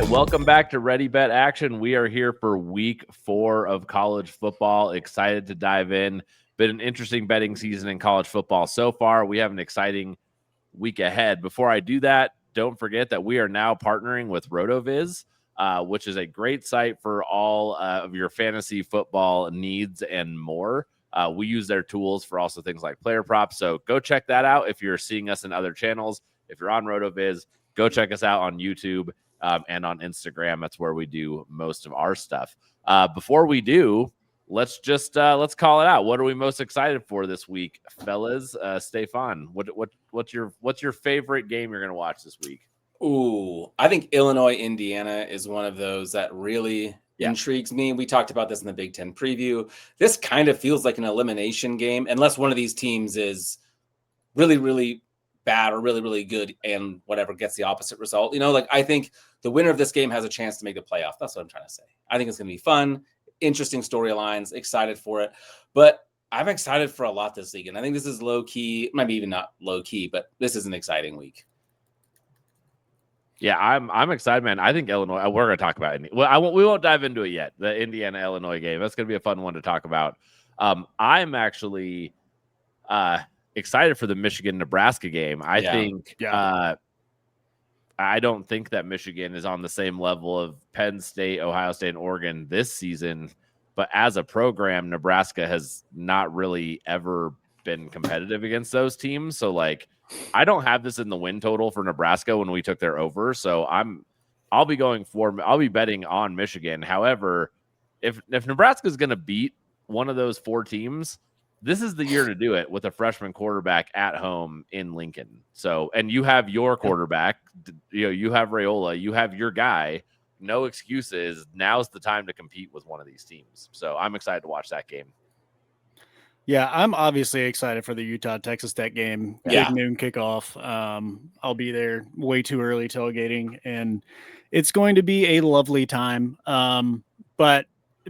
right, welcome back to Ready Bet Action. We are here for week 4 of college football. Excited to dive in. Been an interesting betting season in college football so far. We have an exciting week ahead. Before I do that, don't forget that we are now partnering with RotoViz, which is a great site for all of your fantasy football needs and more. We use their tools for also things like player props. So go check that out if you're seeing us in other channels. If you're on RotoViz, go check us out on YouTube and on Instagram. That's where we do most of our stuff. Before we do, let's call it out. What are we most excited for this week, fellas? Stefan, what's your favorite game you're going to watch this week? Ooh, I think Illinois, Indiana is one of those that really intrigues me. We talked about this in the Big Ten preview. This kind of feels like an elimination game, unless one of these teams is really, really bad or really, really good and whatever gets the opposite result. I think the winner of this game has a chance to make the playoff. That's what I'm trying to say. I think it's going to be fun, interesting storylines, excited for it. But I'm excited for a lot this week. And I think this is low key, maybe even not low key, but this is an exciting week. Yeah, I'm excited, man. I think Illinois. We're going to talk about it. Well, we won't dive into it yet. The Indiana-Illinois game. That's going to be a fun one to talk about. I'm actually excited for the Michigan-Nebraska game. I don't think that Michigan is on the same level of Penn State, Ohio State, and Oregon this season. But as a program, Nebraska has not really ever been competitive against those teams. So, I don't have this in the win total for Nebraska when we took their over. So I'll be betting on Michigan. However, if Nebraska is going to beat one of those 4 teams, this is the year to do it with a freshman quarterback at home in Lincoln. So, and you have your quarterback, you have Raiola, you have your guy, no excuses. Now's the time to compete with one of these teams. So I'm excited to watch that game. Yeah, I'm obviously excited for the Utah-Texas Tech game. Big noon kickoff. I'll be there way too early tailgating, and it's going to be a lovely time. But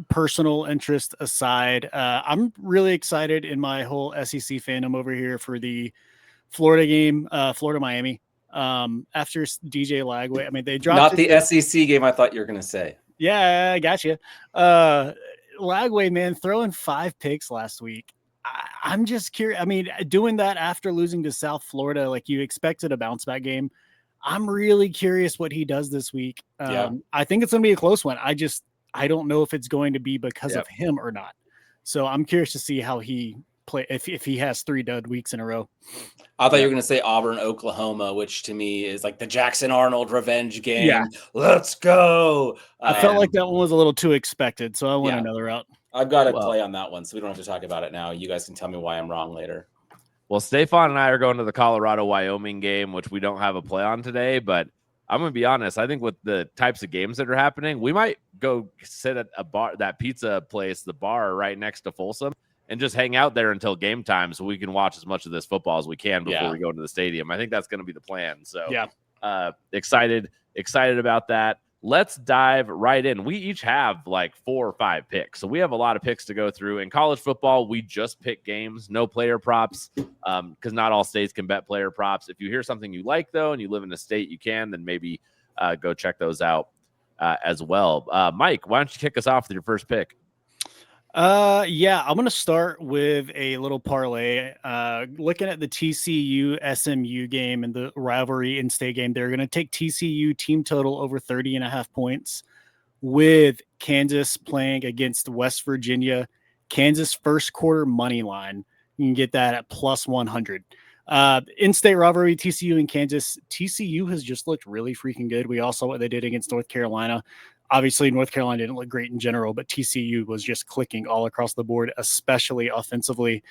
personal interest aside, I'm really excited in my whole SEC fandom over here for the Florida game, Florida-Miami. After DJ Lagway, I mean, they dropped not the SEC game I thought you were going to say. Yeah, I got you. Lagway, man, throwing 5 picks last week. I'm just curious. I mean, doing that after losing to South Florida, like you expected a bounce back game. I'm really curious what he does this week. I think it's going to be a close one. I don't know if it's going to be because of him or not. So I'm curious to see how he play if he has 3 dud weeks in a row. I thought you were going to say Auburn, Oklahoma, which to me is like the Jackson Arnold revenge game. Yeah. Let's go. I felt like that one was a little too expected, so I went another route. I've got to play on that one, so we don't have to talk about it now. You guys can tell me why I'm wrong later. Well, Stefan and I are going to the Colorado-Wyoming game, which we don't have a play on today, but I'm going to be honest. I think with the types of games that are happening, we might go sit at a bar, that pizza place, the bar right next to Folsom, and just hang out there until game time so we can watch as much of this football as we can before we go into the stadium. I think that's going to be the plan. So excited about that. Let's dive right in. We each have like 4 or 5 picks. So we have a lot of picks to go through. In college football, we just pick games, no player props, because not all states can bet player props. If you hear something you like, though, and you live in a state you can, then maybe go check those out as well. Mike, why don't you kick us off with your first pick? I'm going to start with a little parlay. Looking at the TCU SMU game and the rivalry in-state game, they're going to take TCU team total over 30.5 points with Kansas playing against West Virginia. Kansas first quarter money line. You can get that at plus 100. In-state rivalry, TCU and Kansas. TCU has just looked really freaking good. We all saw what they did against North Carolina. Obviously, North Carolina didn't look great in general, but TCU was just clicking all across the board, especially offensively.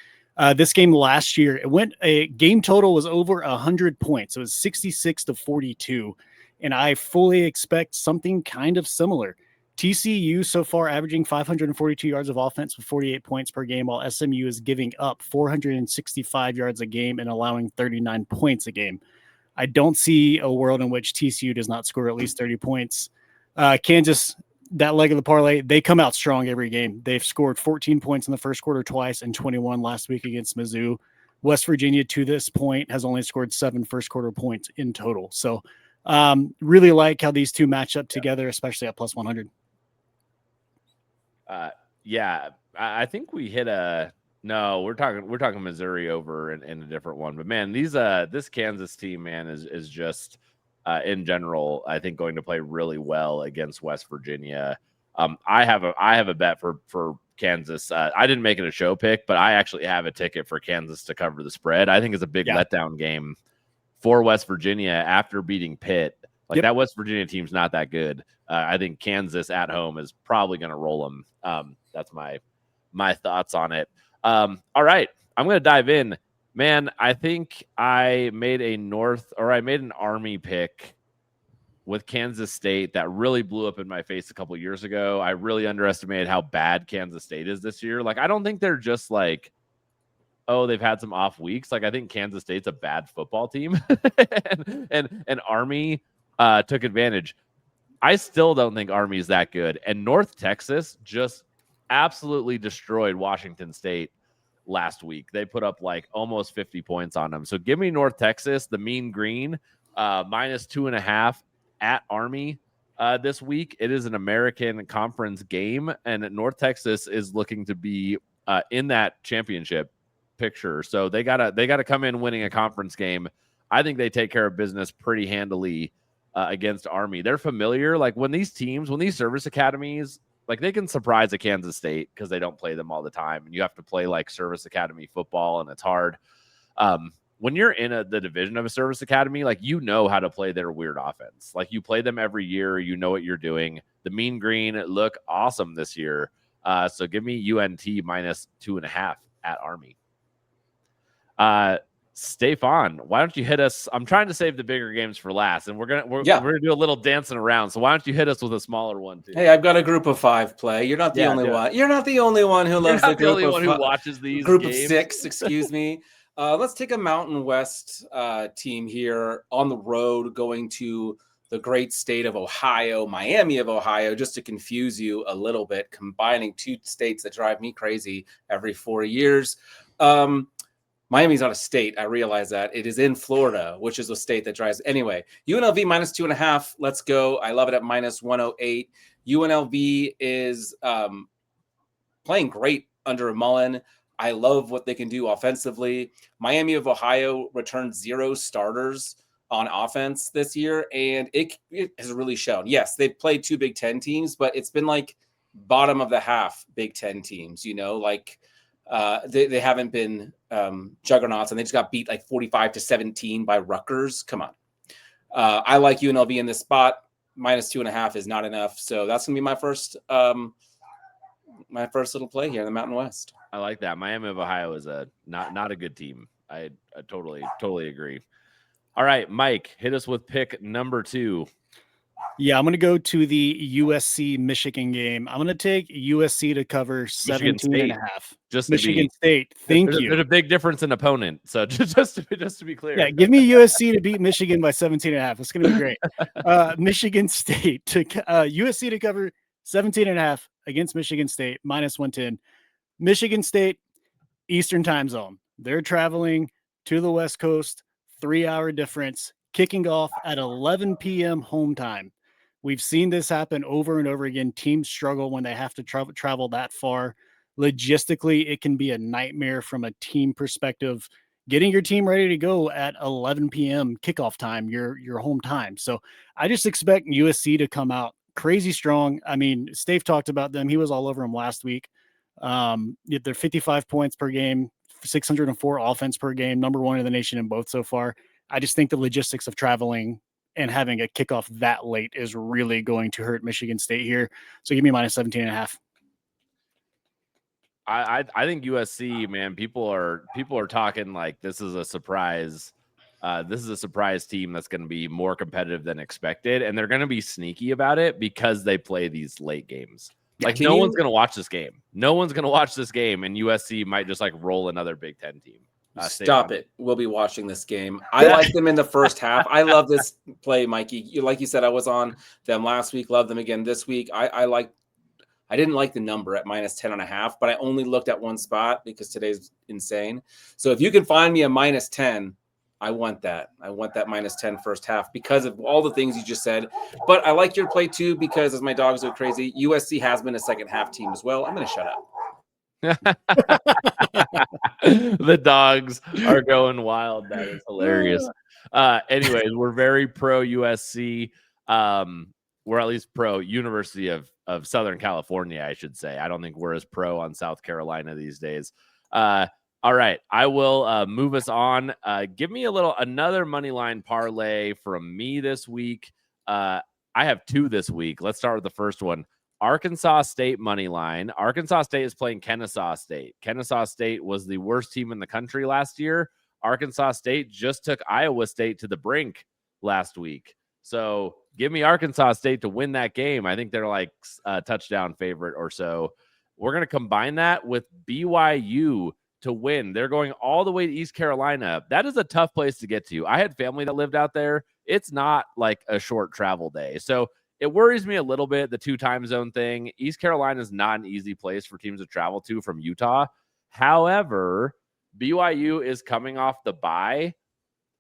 This game last year, a game total was over 100 points. It was 66-42, and I fully expect something kind of similar. TCU so far averaging 542 yards of offense with 48 points per game, while SMU is giving up 465 yards a game and allowing 39 points a game. I don't see a world in which TCU does not score at least 30 points. Kansas, that leg of the parlay, they come out strong every game. They've scored 14 points in the first quarter twice and 21 last week against Mizzou. West Virginia, to this point, has only scored 7 first quarter points in total. So Really like how these two match up together, especially at plus 100. Yeah, I think we hit a no. We're talking Missouri over in a different one. But man, this Kansas team, man, is just in general, I think going to play really well against West Virginia. I have a bet for Kansas. I didn't make it a show pick, but I actually have a ticket for Kansas to cover the spread. I think it's a big letdown game for West Virginia after beating Pitt. That West Virginia team's not that good. I think Kansas at home is probably going to roll them. That's my thoughts on it. All right, I'm going to dive in. Man, I think I made an Army pick with Kansas State that really blew up in my face a couple years ago. I really underestimated how bad Kansas State is this year. I don't think they're just they've had some off weeks. I think Kansas State's a bad football team, and Army took advantage. I still don't think Army is that good. And North Texas just absolutely destroyed Washington State last week. They put up almost 50 points on them. So give me North Texas, the mean green, minus 2.5 at Army this week. It is an American Conference game, and North Texas is looking to be in that championship picture. So they gotta come in winning a conference game. I think they take care of business pretty handily against Army. They're familiar. When these service academies, they can surprise a Kansas State because they don't play them all the time, and you have to play service academy football, and it's hard. When you're in the division of a service academy, you know how to play their weird offense. You play them every year. You know what you're doing. The mean green look awesome this year. So give me UNT minus 2.5 at Army. Stefan, why don't you hit us? I'm trying to save the bigger games for last, and we're gonna do a little dancing around. So why don't you hit us with a smaller one too? Hey, I've got a group of 5 play. You're not the only one. You're not the only one who loves the group of 5. Who watches these group games. Of 6. Excuse me. Let's take a Mountain West team here on the road, going to the great state of Ohio, Miami of Ohio, just to confuse you a little bit, combining 2 states that drive me crazy every 4 years. Miami's not a state. I realize that. It is in Florida, which is a state that drives. Anyway, UNLV minus 2.5. Let's go. I love it at minus 108. UNLV is playing great under Mullen. I love what they can do offensively. Miami of Ohio returned 0 starters on offense this year, and it has really shown. Yes, they've played 2 Big Ten teams, but it's been bottom of the half Big Ten teams, they haven't been juggernauts, and they just got beat 45-17 by Rutgers. Come on. I like UNLV in this spot. Minus 2.5 is not enough. So that's going to be my first little play here in the Mountain West. I like that. Miami of Ohio is not a good team. I totally agree. All right, Mike, hit us with pick number 2. Yeah, I'm going to go to the USC Michigan game. I'm going to take USC to cover 17.5. Michigan State. Thank you. There's a big difference in opponent. So just to be clear. Yeah, give me USC to beat Michigan by 17.5. It's going to be great. Michigan State to USC to cover 17.5 against Michigan State minus 110. Michigan State, Eastern time zone. They're traveling to the West Coast, 3-hour difference, kicking off at 11 p.m. home time. We've seen this happen over and over again. Teams struggle when they have to travel that far. Logistically, it can be a nightmare from a team perspective. Getting your team ready to go at 11 p.m. kickoff time, your home time. So I just expect USC to come out crazy strong. I mean, Steve talked about them. He was all over them last week. They're 55 points per game, 604 offense per game, number 1 in the nation in both so far. I just think the logistics of traveling and having a kickoff that late is really going to hurt Michigan State here. So give me minus 17.5. I think USC, man, people are talking this is a surprise. This is a surprise team that's going to be more competitive than expected, and they're going to be sneaky about it because they play these late games. No one's going to watch this game. No one's going to watch this game, and USC might just roll another Big Ten team. Stop it. We'll be watching this game. I like them in the first half. I love this play, Mikey. Like you said, I was on them last week. Love them again this week. I didn't like the number at minus 10.5, but I only looked at one spot because today's insane. So if you can find me a minus 10 I want that. I want that -10 first half because of all the things you just said. But I like your play too because as my dogs go crazy, USC has been a second half team as well. I'm going to shut up. The dogs are going wild. That is hilarious. Anyways, we're very pro USC. We're at least pro University of Southern California, I should say. I don't think we're as pro on South Carolina these days. All right, I will move us on. Give me another money line parlay from me this week. I have two this week. Let's start with the first one. Arkansas State money line. Arkansas State is playing Kennesaw State. Kennesaw State was the worst team in the country last year. Arkansas State just took Iowa State to the brink last week. So give me Arkansas State to win that game. I think they're like a touchdown favorite or so. We're going to combine that with BYU to win. They're going all the way to East Carolina. That is a tough place to get to. I had family that lived out there. It's not like a short travel day. So it worries me a little bit, the 2 time zone thing. East Carolina is not an easy place for teams to travel to from Utah. However, BYU is coming off the bye,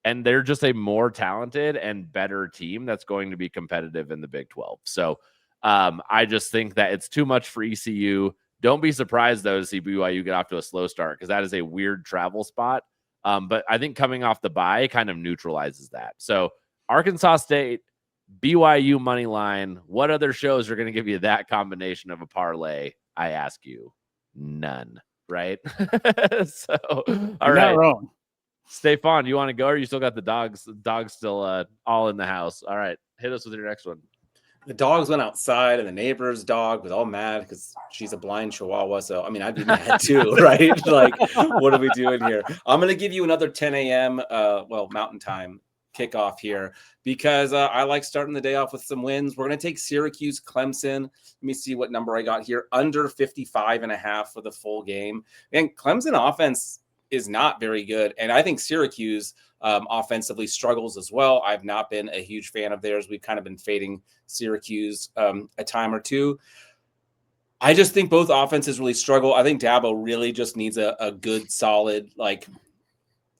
and they're just a more talented and better team that's going to be competitive in the Big 12. So I just think that it's too much for ECU. Don't be surprised, though, to see BYU get off to a slow start because that is a weird travel spot. But I think coming off the bye kind of neutralizes that. So Arkansas State, BYU money line. What other shows are going to give you that combination of a parlay? I ask you. None, right? So, all You're right. not wrong. Stefan, you want to go or you still got the dogs? The dogs still all in the house. All right. Hit us with your next one. The dogs went outside and the neighbor's dog was all mad because she's a blind chihuahua. So, I mean, I'd be mad too, right? Like, what are we doing here? I'm going to give you another 10 a.m. Mountain time kickoff here because I like starting the day off with some wins. We're going to take Syracuse Clemson. Let me see what number I got here. Under 55.5 for the full game. And Clemson offense is not very good. And I think Syracuse offensively struggles as well. I've not been a huge fan of theirs. We've kind of been fading Syracuse a time or two. I just think both offenses really struggle. I think Dabo really just needs a good, solid, like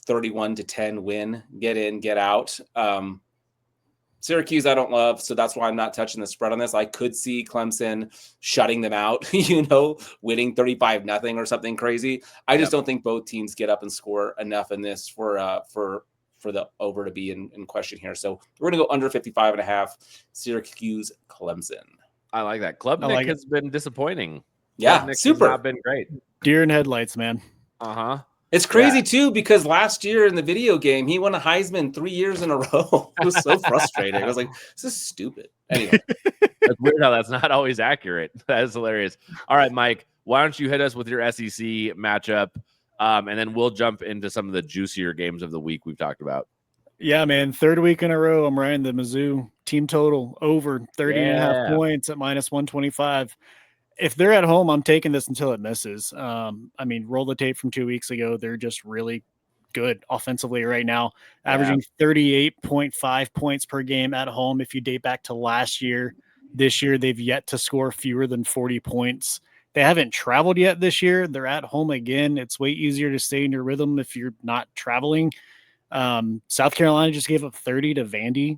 31-10 win, get in, get out. Syracuse, I don't love, so that's why I'm not touching the spread on this. I could see Clemson shutting them out, winning 35-0 or something crazy. I just don't think both teams get up and score enough in this for the over to be in question here. So we're going to go under 55.5, Syracuse Clemson. I like that. Klubnik has been disappointing. Yeah, Klubnik super. has not been great. Deer in headlights, man. Uh-huh. It's crazy, too, because last year in the video game, he won a Heisman 3 years in a row. It was so frustrating. I was like, this is stupid. Anyway. That's weird how that's not always accurate. That is hilarious. All right, Mike, why don't you hit us with your SEC matchup, and then we'll jump into some of the juicier games of the week we've talked about. Yeah, man. 3rd week in a row, I'm riding the Mizzou team total over 30.5 points at -125. If they're at home, I'm taking this until it misses. Roll the tape from 2 weeks ago. They're just really good offensively right now, averaging 38.5 points per game at home. If you date back to last year, this year, they've yet to score fewer than 40 points. They haven't traveled yet this year. They're at home again. It's way easier to stay in your rhythm if you're not traveling. South Carolina just gave up 30 to Vandy.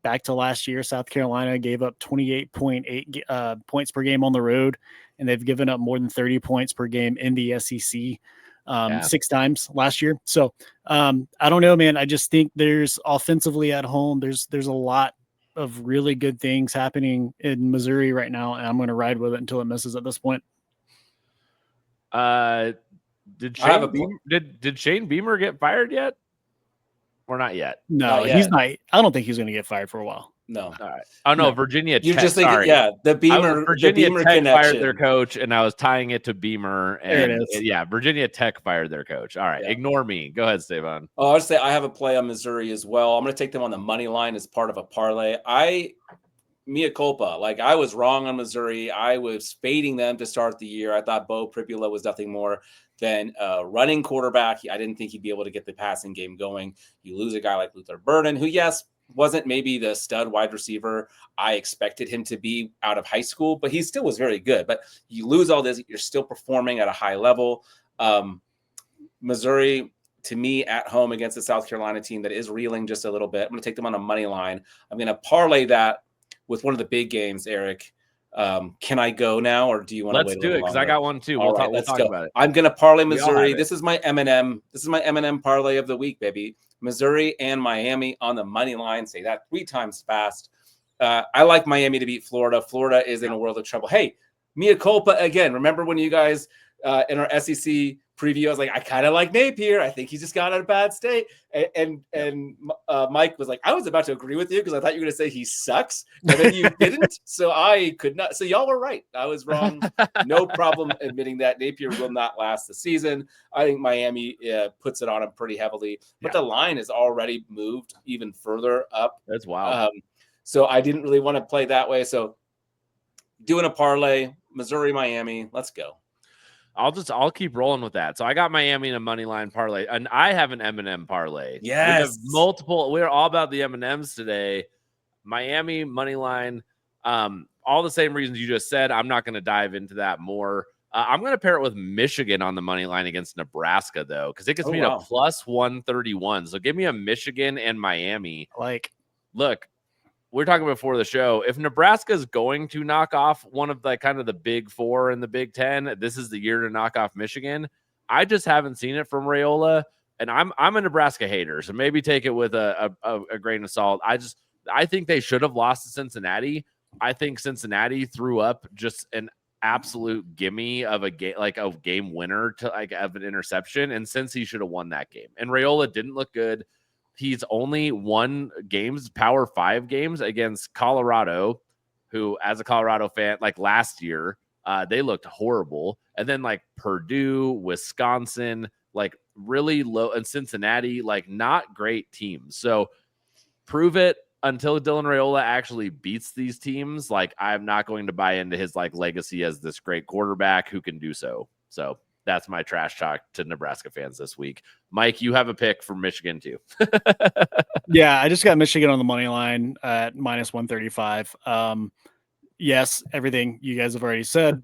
Back to last year, South Carolina gave up 28.8 points per game on the road, and they've given up more than 30 points per game in the SEC 6 times last year. So I don't know, man. I just think there's offensively at home, there's a lot of really good things happening in Missouri right now, and I'm going to ride with it until it misses at this point. Did Shane Beamer get fired yet? Or not yet? No, he's not. I don't think he's going to get fired for a while. No. All right. Oh, no, Virginia Tech. You're just thinking, the Beamer. Virginia Tech connection. fired their coach, and I was tying it to Beamer. And there it is. Virginia Tech fired their coach. All right, ignore me. Go ahead, Stefan. Oh, I'll say I have a play on Missouri as well. I'm going to take them on the money line as part of a parlay. Mea culpa. Like, I was wrong on Missouri. I was fading them to start the year. I thought Bo Pribula was nothing more than a running quarterback. I didn't think he'd be able to get the passing game going. You lose a guy like Luther Burden, who, yes, wasn't maybe the stud wide receiver I expected him to be out of high school, but he still was very good. But you lose all this, you're still performing at a high level. Missouri to me at home against the South Carolina team that is reeling just a little bit. I'm going to take them on a money line. I'm going to parlay that with one of the big games, Eric. Can I go now, or do you want to wait a little longer? Let's do it, because I got one too. All We'll right, let's talk go. about it. I'm going to parlay We all Missouri. have it. This is my M&M. This is my M&M parlay of the week, baby. Missouri and Miami on the money line. Say that 3 times fast. I like Miami to beat Florida. Florida is in a world of trouble. Hey, mea culpa again. Remember when you guys in our SEC preview, I was like, I kind of like Napier. I think he just got in a bad state. And Mike was like, I was about to agree with you because I thought you were going to say he sucks. And then you didn't. So I could not. So y'all were right. I was wrong. No problem admitting that. Napier will not last the season. I think Miami puts it on him pretty heavily. But the line is already moved even further up. That's wild. So I didn't really want to play that way. So doing a parlay, Missouri, Miami, let's go. I'll keep rolling with that. So I got Miami in a money line parlay, and I have an M&M parlay. Yes. We have multiple. We're all about the M&Ms today. Miami money line. All the same reasons you just said. I'm not going to dive into that more. I'm going to pair it with Michigan on the money line against Nebraska, though, because it gets me to plus 131. So give me a Michigan and Miami. Look, we're talking before the show. If Nebraska is going to knock off one of the kind of the big 4 in the Big Ten, this is the year to knock off Michigan. I just haven't seen it from Raiola, and I'm a Nebraska hater, so maybe take it with a grain of salt. I think they should have lost to Cincinnati. I think Cincinnati threw up just an absolute gimme of a game, like a game winner to like have an interception, and since he should have won that game. And Raiola didn't look good. He's only won games, Power 5 games against Colorado, who, as a Colorado fan, like last year, they looked horrible. And then like Purdue, Wisconsin, like really low, and Cincinnati, like not great teams. So prove it until Dylan Raiola actually beats these teams. Like I'm not going to buy into his like legacy as this great quarterback who can do so. So that's my trash talk to Nebraska fans this week. Mike, you have a pick for Michigan too. Yeah, I just got Michigan on the money line at minus 135. Yes, everything you guys have already said.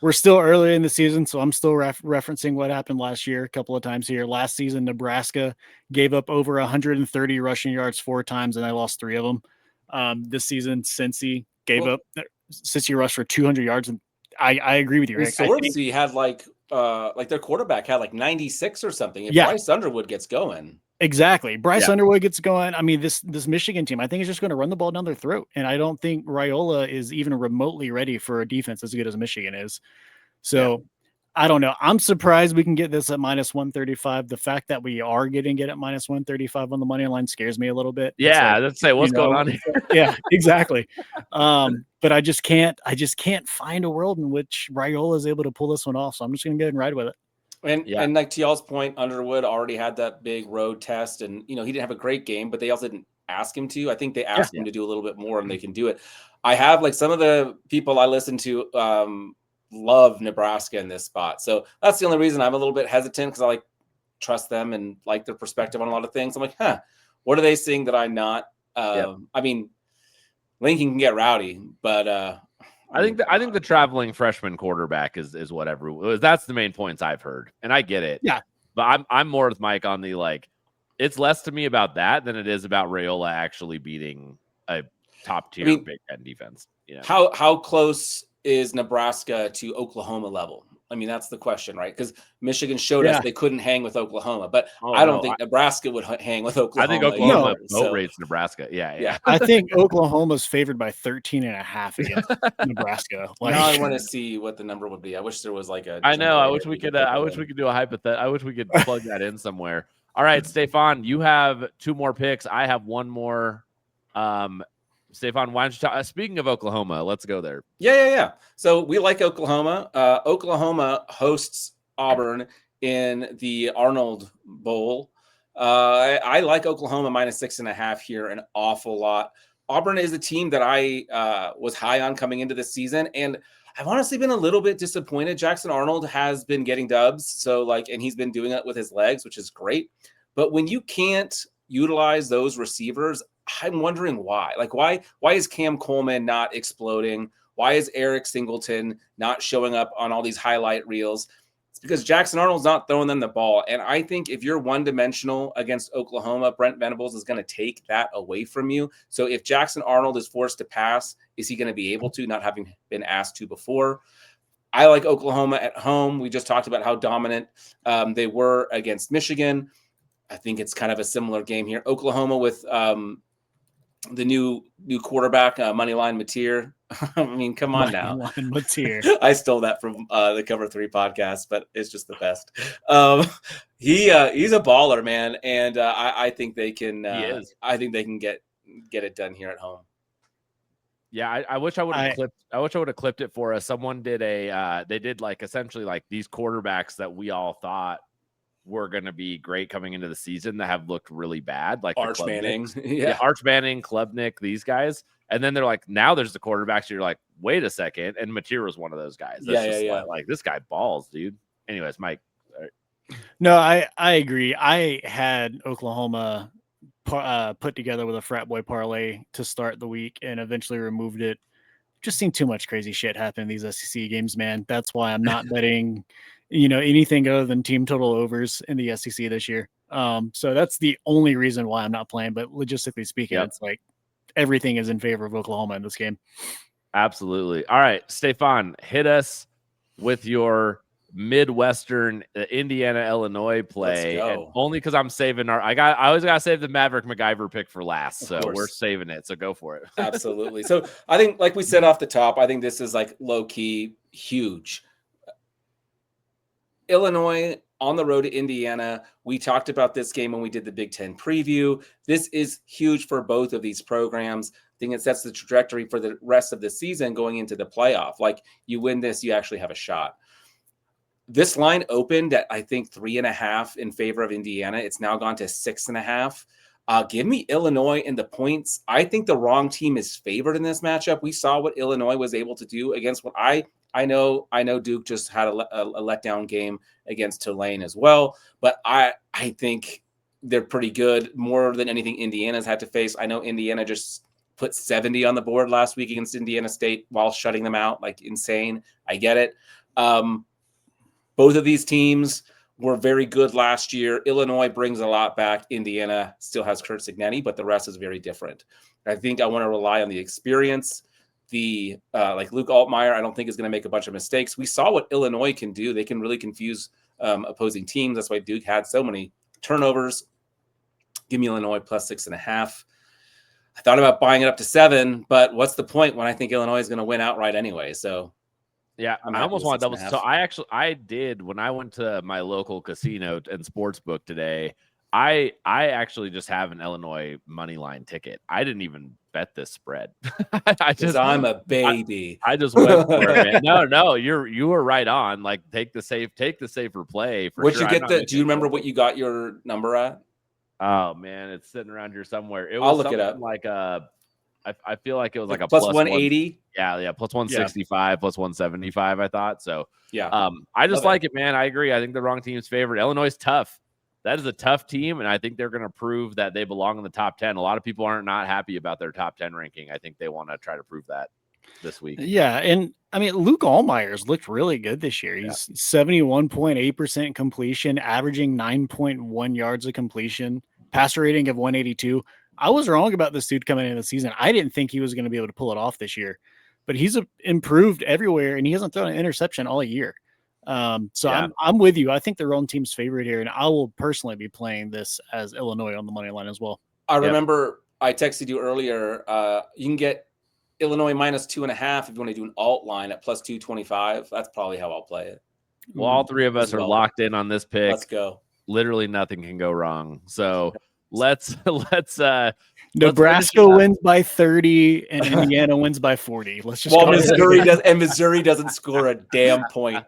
We're still early in the season, so I'm still referencing what happened last year a couple of times here. Last season, Nebraska gave up over 130 rushing yards 4 times, and I lost 3 of them. This season, Cincy rushed for 200 yards, and I agree with you, Rick. He had like their quarterback had like 96 or something. If Bryce Underwood gets going. Exactly. Bryce Underwood gets going. I mean, this Michigan team, I think, is just going to run the ball down their throat. And I don't think Raiola is even remotely ready for a defense as good as Michigan is. So I don't know. I'm surprised we can get this at minus 135. The fact that we are getting it at minus 135 on the money line scares me a little bit. Yeah, let's say what's going on here. Yeah, exactly. But I just can't find a world in which Raiola is able to pull this one off. So I'm just going to go ahead and ride with it. And like to y'all's point, Underwood already had that big road test, and he didn't have a great game, but they also didn't ask him to. I think they asked him to do a little bit more, and they can do it. I have like some of the people I listen to love Nebraska in this spot, so that's the only reason I'm a little bit hesitant, because I like trust them and like their perspective on a lot of things. I'm like, what are they seeing that I'm not? I mean, Lincoln can get rowdy, but I think the traveling freshman quarterback is what that's the main points I've heard, and I get it. Yeah, but I'm more with Mike on the like. It's less to me about that than it is about Raiola actually beating a top tier Big Ten defense. How close is Nebraska to Oklahoma level? I mean, that's the question, right? Because Michigan showed us they couldn't hang with Oklahoma, but I don't think Nebraska would hang with Oklahoma. I think Oklahoma rates Nebraska. Yeah. I think Oklahoma's favored by 13.5 against Nebraska. Now I want to see what the number would be. I wish there was like a. I know. I wish we could. I wish we could do a hypothetical. I wish we could plug that in somewhere. All right, Stefan, you have 2 more picks. I have 1 more. Stefan, why don't you talk? Speaking of Oklahoma, let's go there. Yeah. So we like Oklahoma. Oklahoma hosts Auburn in the Arnold Bowl. I like Oklahoma minus 6.5 here an awful lot. Auburn is a team that I was high on coming into this season, and I've honestly been a little bit disappointed. Jackson Arnold has been getting dubs, and he's been doing it with his legs, which is great. But when you can't utilize those receivers, I'm wondering why. Like, why is Cam Coleman not exploding? Why is Eric Singleton not showing up on all these highlight reels? It's because Jackson Arnold's not throwing them the ball. And I think if you're one-dimensional against Oklahoma, Brent Venables is going to take that away from you. So if Jackson Arnold is forced to pass, is he going to be able to, not having been asked to before? I like Oklahoma at home. We just talked about how dominant they were against Michigan. I think it's kind of a similar game here. Oklahoma with the new quarterback, Moneyline Mateer. I mean, come on now. I stole that from the Cover 3 podcast, but it's just the best. He's a baller, man, and I think they can. I think they can get it done here at home. Yeah, I wish I would have clipped. I wish I would have clipped it for us. Someone did they did like essentially like these quarterbacks that we all thought were going to be great coming into the season that have looked really bad, like Arch Manning, Arch Manning, Klubnik, these guys. And then they're like, now there's the quarterbacks. You're like, wait a second, and Mateer was one of those guys. That's Like this guy balls, dude. Anyways, Mike. No, I agree. I had Oklahoma put together with a frat boy parlay to start the week and eventually removed it. Just seen too much crazy shit happen in these SEC games, man. That's why I'm not betting, anything other than team total overs in the SEC this year. So that's the only reason why I'm not playing. But logistically speaking, It's like everything is in favor of Oklahoma in this game. Absolutely. All right, Stefan, hit us with your Midwestern Indiana Illinois play. And only because I'm saving I always gotta save the Maverick MacGyver pick for last, so we're saving it. So go for it. Absolutely. So I think, like we said off the top, I think this is like low key huge. Illinois on the road to Indiana. We talked about this game when we did the Big Ten preview. This is huge for both of these programs. I think it sets the trajectory for the rest of the season going into the playoff. Like, you win this, you actually have a shot. This line opened at, I think, 3.5 in favor of Indiana. It's now gone to 6.5. Give me Illinois in the points. I think the wrong team is favored in this matchup. We saw what Illinois was able to do against what I know Duke just had a letdown game against Tulane as well, but I think they're pretty good, more than anything Indiana's had to face. I know Indiana just put 70 on the board last week against Indiana State while shutting them out like insane. I get it. Both of these teams were very good last year. Illinois brings a lot back. Indiana still has Curt Cignetti, but the rest is very different. I think I want to rely on the experience. Like Luke Altmaier, I don't think is going to make a bunch of mistakes. We saw what Illinois can do. They can really confuse opposing teams. That's why Duke had so many turnovers. Give me Illinois plus 6.5. I thought about buying it up to 7, but what's the point when I think Illinois is going to win outright anyway? So yeah, I almost want to double. So I did when I went to my local casino and sports book today. I actually just have an Illinois money line ticket. I didn't even bet this spread. I'm a baby. I just went for it, man. No, you were right on. Like, take the safer play. Do you remember what you got your number at? Oh man, it's sitting around here somewhere. I'll look it up. Like I feel like it was like a plus 180. Yeah, plus 165, plus 175. I thought so. Yeah. I just like it, man. I agree. I think the wrong team's favored. Illinois is tough. That is a tough team, and I think they're going to prove that they belong in the top 10. A lot of people aren't not happy about their top 10 ranking. I think they want to try to prove that this week. Yeah, and I mean, Luke Altmaier's looked really good this year. He's 71.8% completion, averaging 9.1 yards of completion, passer rating of 182. I was wrong about this dude coming into the season. I didn't think he was going to be able to pull it off this year, but he's improved everywhere, and he hasn't thrown an interception all year. I'm with you. I think their own team's favorite here, and I will personally be playing this as Illinois on the money line as well. I remember I texted you earlier. You can get Illinois minus 2.5 if you want to do an alt line at plus 225. That's probably how I'll play it. Well, all three of us are locked in on this pick. Let's go. Literally nothing can go wrong. So let's Nebraska wins by 30 and Indiana wins by 40. Let's just Missouri doesn't score a damn point.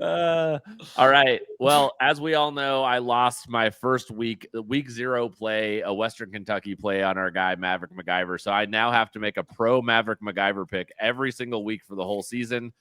All right. Well, as we all know, I lost my first week 0 play, a Western Kentucky play on our guy Maverick MacGyver. So I now have to make a pro Maverick MacGyver pick every single week for the whole season.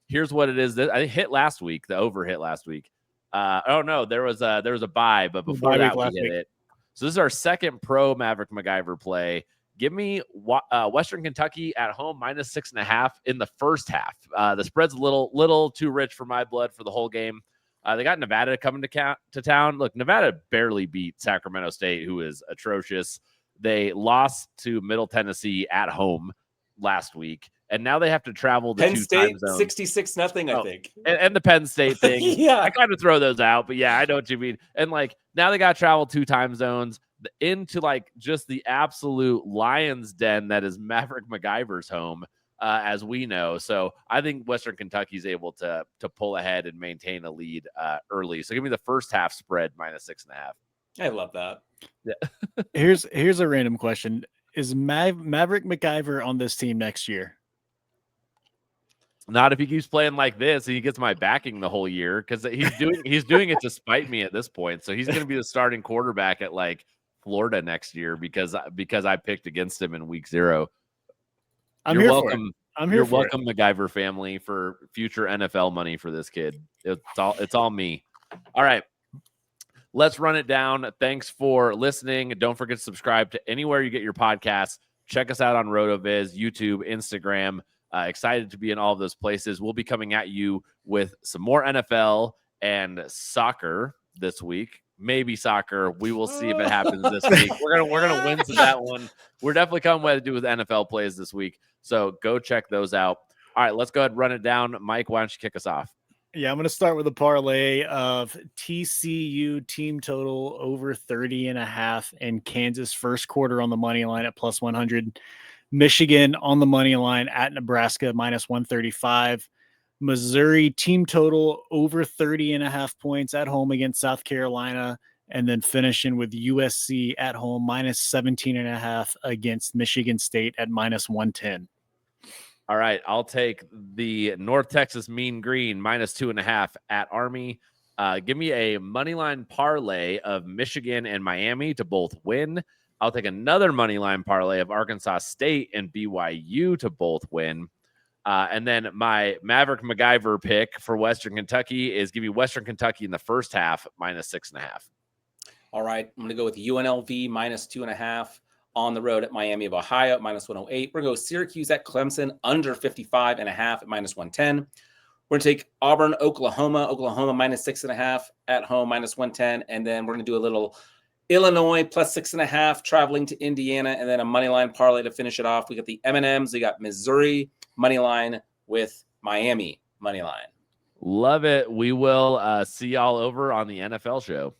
Here's what it is. I hit last week. The over hit last week. There was a bye, but before that we hit it. So this is our second pro Maverick MacGyver play. Give me Western Kentucky at home -6.5 in the first half. The spread's a little too rich for my blood for the whole game. They got Nevada coming to town. Look, Nevada barely beat Sacramento State, who is atrocious. They lost to Middle Tennessee at home last week, and now they have to travel to Penn two State, time zones. 66-0, I think. And the Penn State thing. Yeah. I kind of throw those out, but yeah, I know what you mean. And like now they got to travel 2 time zones into like just the absolute lion's den that is Maverick MacGyver's home, as we know. So I think Western Kentucky's able to pull ahead and maintain a lead early. So give me the first half spread -6.5. I love that. Yeah. Here's a random question. Is Maverick MacGyver on this team next year? Not if he keeps playing like this and he gets my backing the whole year, because he's doing it to spite me at this point. So he's going to be the starting quarterback at like Florida next year because I picked against him in week 0. You're welcome. You're welcome, MacGyver family, for future NFL money for this kid. It's all me. All right. Let's run it down. Thanks for listening. Don't forget to subscribe to anywhere you get your podcasts. Check us out on RotoViz, YouTube, Instagram. Excited to be in all of those places. We'll be coming at you with some more NFL and soccer this week. Maybe soccer. We will see if it happens this week. We're gonna win to that one. We're definitely coming with to do with NFL plays this week. So go check those out. All right, let's go ahead and run it down. Mike, why don't you kick us off? Yeah, I'm going to start with a parlay of TCU team total over 30.5 and Kansas first quarter on the money line at +100. Michigan on the money line at Nebraska -135. Missouri team total over 30.5 points at home against South Carolina, and then finishing with USC at home -17.5 against Michigan State at -110. All right, I'll take the North Texas Mean Green -2.5 at Army. Give me a money line parlay of Michigan and Miami to both win. I'll take another money line parlay of Arkansas State and BYU to both win. And then my Maverick MacGyver pick for Western Kentucky is give you Western Kentucky in the first half -6.5. All right, I'm going to go with UNLV -2.5 on the road at Miami of Ohio at -108. We're going to go Syracuse at Clemson under 55.5 at -110. We're going to take Auburn, Oklahoma -6.5 at home -110. And then we're going to do a little Illinois +6.5 traveling to Indiana, and then a money line parlay to finish it off. We got the M&Ms. We got Missouri money line with Miami money line. Love it. We will see y'all over on the NFL show.